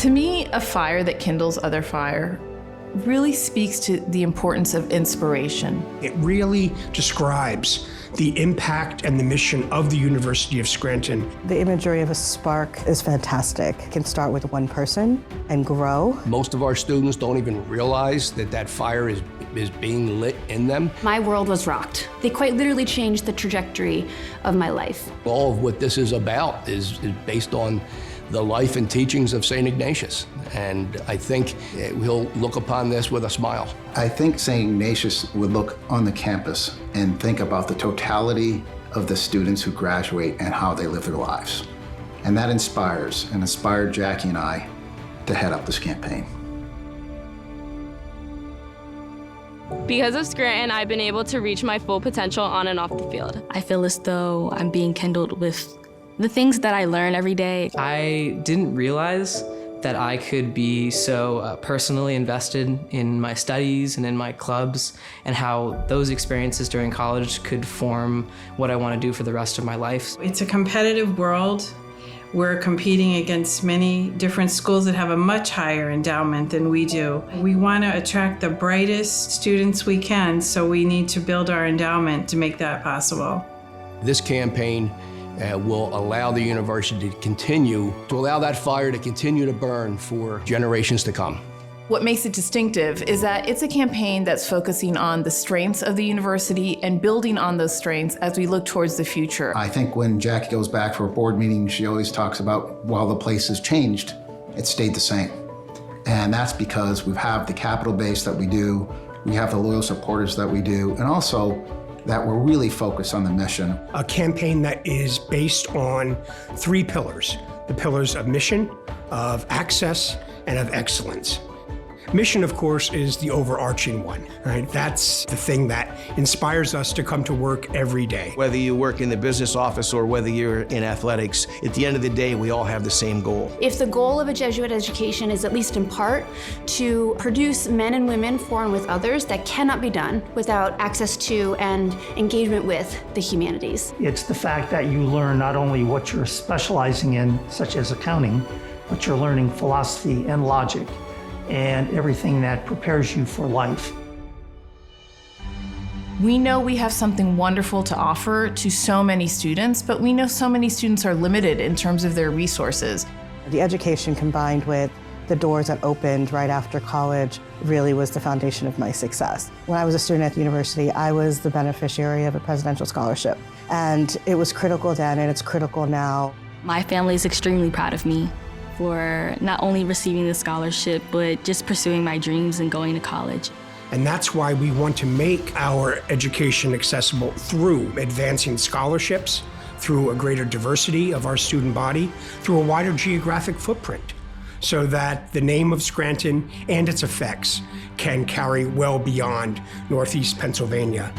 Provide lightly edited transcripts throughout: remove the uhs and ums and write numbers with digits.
To me, a fire that kindles other fire really speaks to the importance of inspiration. It really describes the impact and the mission of the University of Scranton. The imagery of a spark is fantastic. It can start with one person and grow. Most of our students don't even realize that that fire is being lit in them. My world was rocked. They quite literally changed the trajectory of my life. All of what this is about is based on the life and teachings of St. Ignatius. And I think he'll look upon this with a smile. I think St. Ignatius would look on the campus and think about the totality of the students who graduate and how they live their lives. And that inspired Jackie and I to head up this campaign. Because of Scranton, I've been able to reach my full potential on and off the field. I feel as though I'm being kindled with the things that I learn every day. I didn't realize that I could be so personally invested in my studies and in my clubs, and how those experiences during college could form what I want to do for the rest of my life. It's a competitive world. We're competing against many different schools that have a much higher endowment than we do. We want to attract the brightest students we can, so we need to build our endowment to make that possible. This campaign will allow the university to allow that fire to continue to burn for generations to come. What makes it distinctive is that it's a campaign that's focusing on the strengths of the university and building on those strengths as we look towards the future. I think when Jackie goes back for a board meeting, she always talks about, while the place has changed, it stayed the same. And that's because we have the capital base that we do, we have the loyal supporters that we do, and also that we're really focused on the mission. A campaign that is based on 3 pillars: the pillars of mission, of access, and of excellence. Mission, of course, is the overarching one, right? That's the thing that inspires us to come to work every day. Whether you work in the business office or whether you're in athletics, at the end of the day, we all have the same goal. If the goal of a Jesuit education is, at least in part, to produce men and women for and with others, that cannot be done without access to and engagement with the humanities. It's the fact that you learn not only what you're specializing in, such as accounting, but you're learning philosophy and logic, and everything that prepares you for life. We know we have something wonderful to offer to so many students, but we know so many students are limited in terms of their resources. The education combined with the doors that opened right after college really was the foundation of my success. When I was a student at the university, I was the beneficiary of a presidential scholarship. And it was critical then, and it's critical now. My family is extremely proud of me for not only receiving the scholarship, but just pursuing my dreams and going to college. And that's why we want to make our education accessible through advancing scholarships, through a greater diversity of our student body, through a wider geographic footprint, so that the name of Scranton and its effects can carry well beyond Northeast Pennsylvania.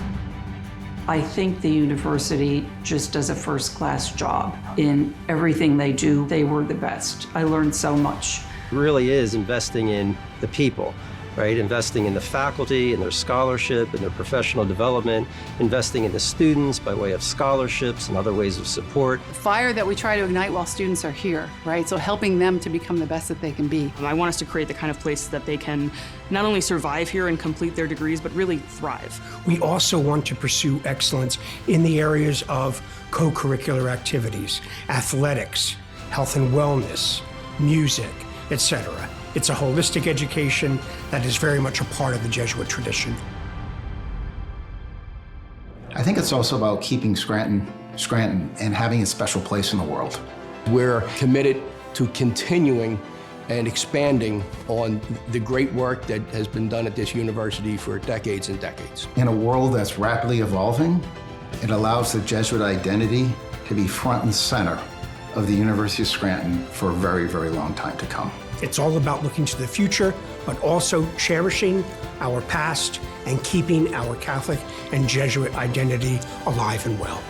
I think the university just does a first-class job. In everything they do, they were the best. I learned so much. It really is investing in the people, right? Investing in the faculty and their scholarship and their professional development, investing in the students by way of scholarships and other ways of support. Fire that we try to ignite while students are here, right? So helping them to become the best that they can be. I want us to create the kind of place that they can not only survive here and complete their degrees, but really thrive. We also want to pursue excellence in the areas of co-curricular activities, athletics, health and wellness, music, etc. It's a holistic education that is very much a part of the Jesuit tradition. I think it's also about keeping Scranton and having a special place in the world. We're committed to continuing and expanding on the great work that has been done at this university for decades and decades. In a world that's rapidly evolving, it allows the Jesuit identity to be front and center of the University of Scranton for a very, very long time to come. It's all about looking to the future, but also cherishing our past and keeping our Catholic and Jesuit identity alive and well.